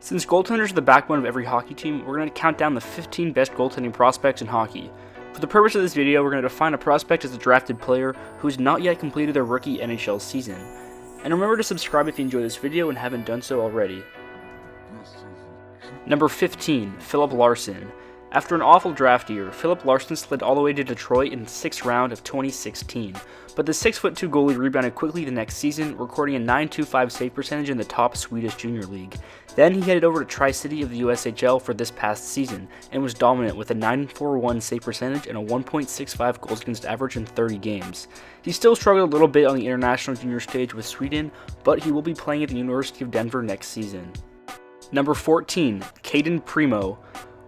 Since goaltenders are the backbone of every hockey team, we're going to count down the 15 best goaltending prospects in hockey. For the purpose of this video, we're going to define a prospect as a drafted player who has not yet completed their rookie NHL season. And remember to subscribe if you enjoyed this video and haven't done so already. Number 15, Filip Larsson. After an awful draft year, Filip Larsson slid all the way to Detroit in the 6th round of 2016, but the 6'2" goalie rebounded quickly the next season, recording a .925 save percentage in the top Swedish junior league. Then he headed over to Tri-City of the USHL for this past season, and was dominant with a .941 save percentage and a 1.65 goals against average in 30 games. He still struggled a little bit on the international junior stage with Sweden, but he will be playing at the University of Denver next season. Number 14, Cayden Primeau.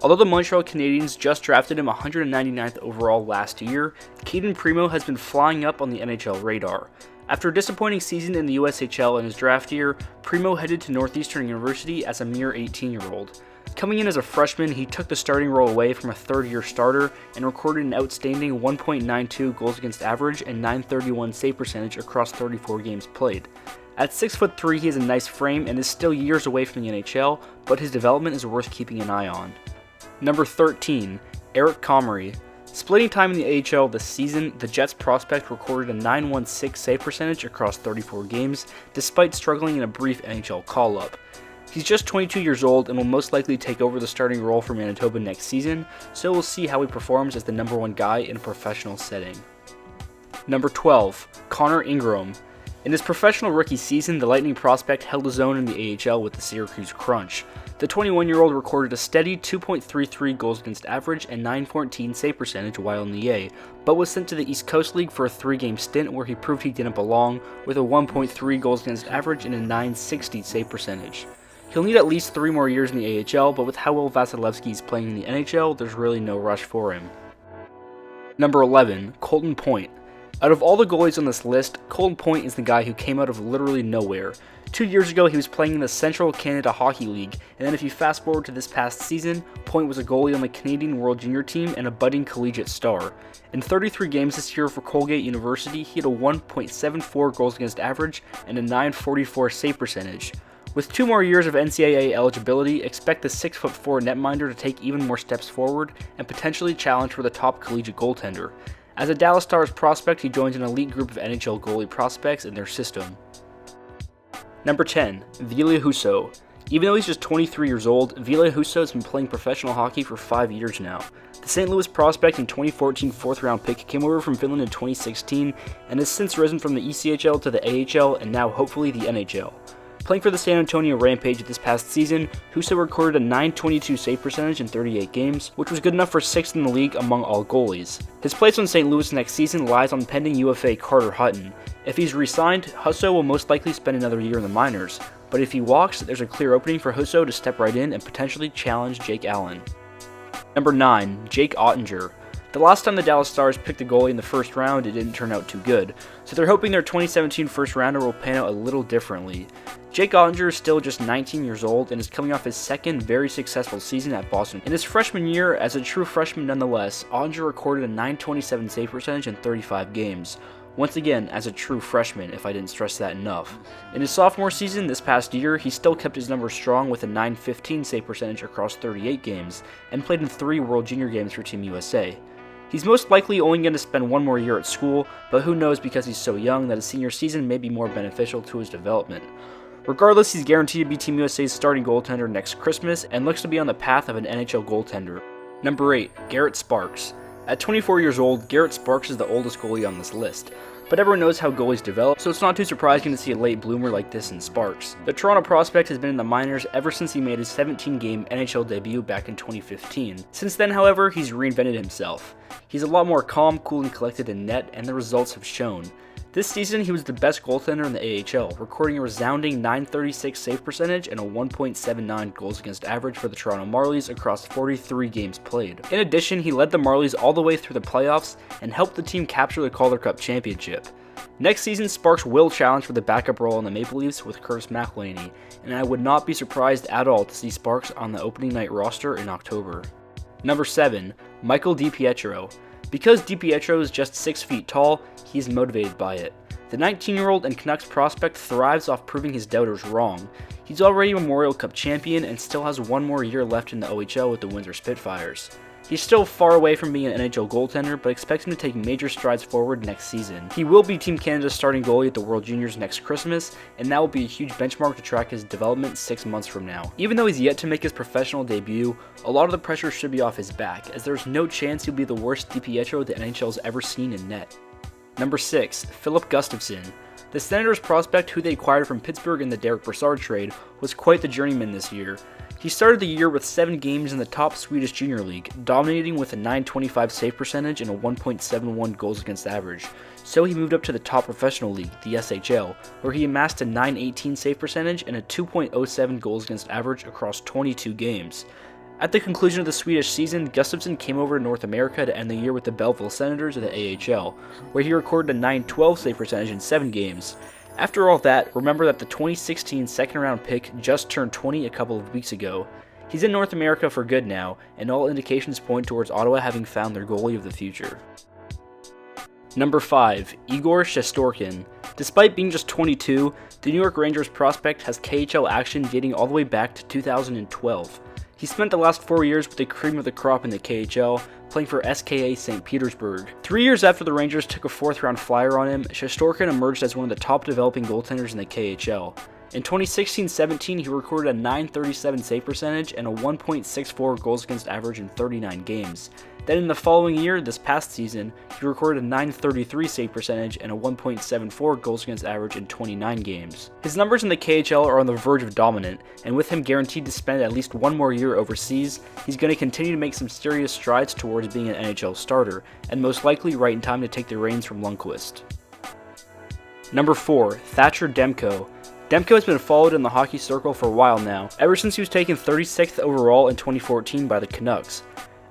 Although the Montreal Canadiens just drafted him 199th overall last year, Cayden Primeau has been flying up on the NHL radar. After a disappointing season in the USHL in his draft year, Primeau headed to Northeastern University as a mere 18-year-old. Coming in as a freshman, he took the starting role away from a third-year starter and recorded an outstanding 1.92 goals against average and .931 save percentage across 34 games played. At 6'3", he has a nice frame and is still years away from the NHL, but his development is worth keeping an eye on. Number 13, Eric Comrie. Splitting time in the AHL this season, the Jets prospect recorded a .916 save percentage across 34 games, despite struggling in a brief NHL call-up. He's just 22 years old and will most likely take over the starting role for Manitoba next season, so we'll see how he performs as the number 1 guy in a professional setting. Number 12, Connor Ingram. In his professional rookie season, the Lightning prospect held his own in the AHL with the Syracuse Crunch. The 21-year-old recorded a steady 2.33 goals against average and .914 save percentage while in the A, but was sent to the East Coast League for a 3-game stint where he proved he didn't belong, with a 1.3 goals against average and a .960 save percentage. He'll need at least 3 more years in the AHL, but with how well Vasilevsky is playing in the NHL, there's really no rush for him. Number 11, Colton Point. Out of all the goalies on this list, Colton Point is the guy who came out of literally nowhere. 2 years ago, he was playing in the Central Canada Hockey League, and then if you fast forward to this past season, Point was a goalie on the Canadian World Junior team and a budding collegiate star. In 33 games this year for Colgate University, he had a 1.74 goals against average and a .944 save percentage. With 2 more years of NCAA eligibility, expect the 6'4" netminder to take even more steps forward and potentially challenge for the top collegiate goaltender. As a Dallas Stars prospect, he joins an elite group of NHL goalie prospects in their system. Number 10, Ville Husso. Even though he's just 23 years old, Ville Husso has been playing professional hockey for 5 years now. The St. Louis prospect and 2014 4th-round pick came over from Finland in 2016 and has since risen from the ECHL to the AHL and now hopefully the NHL. Playing for the San Antonio Rampage this past season, Husso recorded a .922 save percentage in 38 games, which was good enough for 6th in the league among all goalies. His place on St. Louis next season lies on pending UFA Carter Hutton. If he's re-signed, Husso will most likely spend another year in the minors, but if he walks, there's a clear opening for Husso to step right in and potentially challenge Jake Allen. Number 9, Jake Oettinger. The last time the Dallas Stars picked a goalie in the 1st round, it didn't turn out too good, so they're hoping their 2017 1st rounder will pan out a little differently. Jake Oettinger is still just 19 years old and is coming off his 2nd very successful season at Boston. In his freshman year, as a true freshman nonetheless, Oettinger recorded a .927 save percentage in 35 games. Once again, as a true freshman, if I didn't stress that enough. In his sophomore season this past year, he still kept his numbers strong with a .915 save percentage across 38 games, and played in 3 World Junior games for Team USA. He's most likely only going to spend 1 more year at school, but who knows because he's so young that his senior season may be more beneficial to his development. Regardless, he's guaranteed to be Team USA's starting goaltender next Christmas and looks to be on the path of an NHL goaltender. Number 8, Garret Sparks. At 24 years old, Garret Sparks is the oldest goalie on this list, but everyone knows how goalies develop, so it's not too surprising to see a late bloomer like this in Sparks. The Toronto prospect has been in the minors ever since he made his 17-game NHL debut back in 2015. Since then, however, he's reinvented himself. He's a lot more calm, cool, and collected in net, and the results have shown. This season, he was the best goaltender in the AHL, recording a resounding .936 save percentage and a 1.79 goals against average for the Toronto Marlies across 43 games played. In addition, he led the Marlies all the way through the playoffs and helped the team capture the Calder Cup championship. Next season, Sparks will challenge for the backup role on the Maple Leafs with Curtis McElhinney, and I would not be surprised at all to see Sparks on the opening night roster in October. Number 7, Michael DiPietro. Because DiPietro is just 6 feet tall, he's motivated by it. The 19-year-old and Canucks prospect thrives off proving his doubters wrong. He's already a Memorial Cup champion and still has one more year left in the OHL with the Windsor Spitfires. He's still far away from being an NHL goaltender, but expect him to take major strides forward next season. He will be Team Canada's starting goalie at the World Juniors next Christmas, and that will be a huge benchmark to track his development 6 months from now. Even though he's yet to make his professional debut, a lot of the pressure should be off his back, as there's no chance he'll be the worst DiPietro the NHL's ever seen in net. Number 6. Filip Gustafsson. The Senators prospect, who they acquired from Pittsburgh in the Derek Brassard trade, was quite the journeyman this year. He started the year with 7 games in the top Swedish Junior League, dominating with a .925 save percentage and a 1.71 goals against average. So he moved up to the top professional league, the SHL, where he amassed a .918 save percentage and a 2.07 goals against average across 22 games. At the conclusion of the Swedish season, Gustafsson came over to North America to end the year with the Belleville Senators of the AHL, where he recorded a .912 save percentage in 7 games. After all that, remember that the 2016 second-round pick just turned 20 a couple of weeks ago. He's in North America for good now, and all indications point towards Ottawa having found their goalie of the future. Number 5. Igor Shestyorkin. Despite being just 22, the New York Rangers prospect has KHL action dating all the way back to 2012. He spent the last 4 years with the cream of the crop in the KHL, playing for SKA St. Petersburg. 3 years after the Rangers took a 4th-round flyer on him, Shestyorkin emerged as one of the top developing goaltenders in the KHL. In 2016-17, he recorded a .937 save percentage and a 1.64 goals against average in 39 games. Then in the following year, this past season, he recorded a .933 save percentage and a 1.74 goals against average in 29 games. His numbers in the KHL are on the verge of dominant, and with him guaranteed to spend at least one more year overseas, he's going to continue to make some serious strides towards being an NHL starter, and most likely right in time to take the reins from Lundqvist. Number 4. Thatcher Demko. Demko has been followed in the hockey circle for a while now, ever since he was taken 36th overall in 2014 by the Canucks.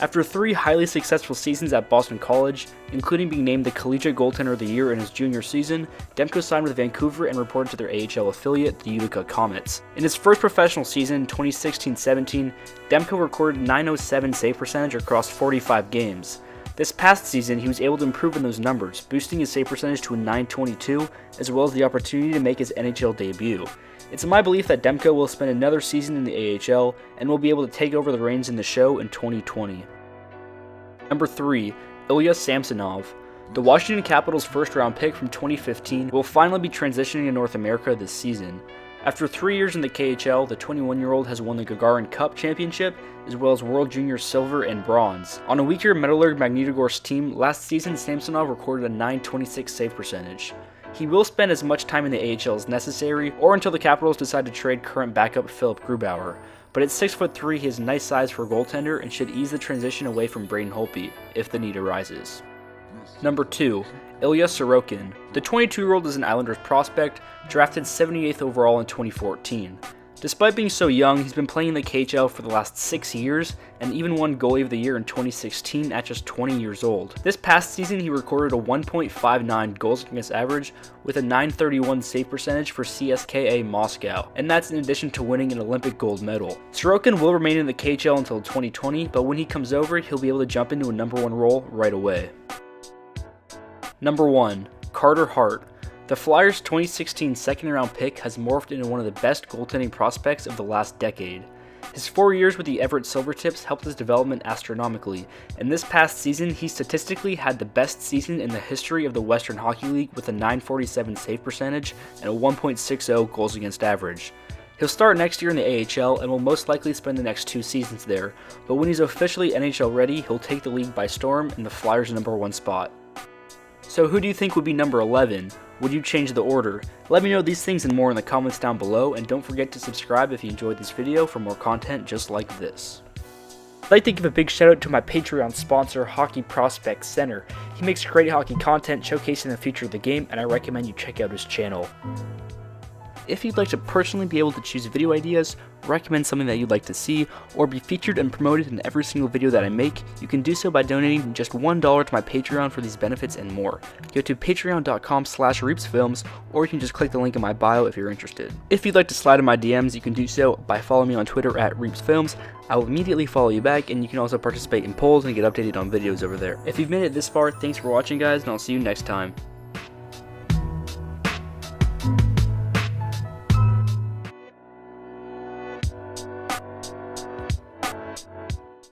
After 3 highly successful seasons at Boston College, including being named the Collegiate Goaltender of the Year in his junior season, Demko signed with Vancouver and reported to their AHL affiliate, the Utica Comets. In his first professional season, 2016-17, Demko recorded a .907 save percentage across 45 games. This past season, he was able to improve on those numbers, boosting his save percentage to a .922, as well as the opportunity to make his NHL debut. It's my belief that Demko will spend another season in the AHL and will be able to take over the reins in the show in 2020. Number 3. Ilya Samsonov. The Washington Capitals' first-round pick from 2015 will finally be transitioning to North America this season. After 3 years in the KHL, the 21-year-old has won the Gagarin Cup championship, as well as World Junior Silver and Bronze. On a weaker Metallurg Magnitogorsk team, last season Samsonov recorded a .926 save percentage. He will spend as much time in the AHL as necessary, or until the Capitals decide to trade current backup Philip Grubauer. But at 6'3", he has nice size for a goaltender and should ease the transition away from Braden Holtby, if the need arises. Number 2. Ilya Sorokin. The 22-year-old is an Islanders prospect, drafted 78th overall in 2014. Despite being so young, he's been playing in the KHL for the last 6 years, and even won Goalie of the Year in 2016 at just 20 years old. This past season, he recorded a 1.59 goals against average with a .931 save percentage for CSKA Moscow, and that's in addition to winning an Olympic gold medal. Sorokin will remain in the KHL until 2020, but when he comes over, he'll be able to jump into a number 1 role right away. Number 1. Carter Hart. The Flyers' 2016 second-round pick has morphed into one of the best goaltending prospects of the last decade. His 4 years with the Everett Silvertips helped his development astronomically, and this past season he statistically had the best season in the history of the Western Hockey League with a .947 save percentage and a 1.60 goals against average. He'll start next year in the AHL and will most likely spend the next 2 seasons there, but when he's officially NHL ready, he'll take the league by storm in the Flyers' number 1 spot. So who do you think would be number 11? Would you change the order? Let me know these things and more in the comments down below, and don't forget to subscribe if you enjoyed this video for more content just like this. I'd like to give a big shout out to my Patreon sponsor, Hockey Prospects Center. He makes great hockey content showcasing the future of the game, and I recommend you check out his channel. If you'd like to personally be able to choose video ideas, recommend something that you'd like to see, or be featured and promoted in every single video that I make, you can do so by donating just $1 to my Patreon for these benefits and more. Go to patreon.com/reapsfilms, or you can just click the link in my bio if you're interested. If you'd like to slide in my DMs, you can do so by following me on Twitter at reapsfilms. I will immediately follow you back, and you can also participate in polls and get updated on videos over there. If you've made it this far, thanks for watching guys, and I'll see you next time.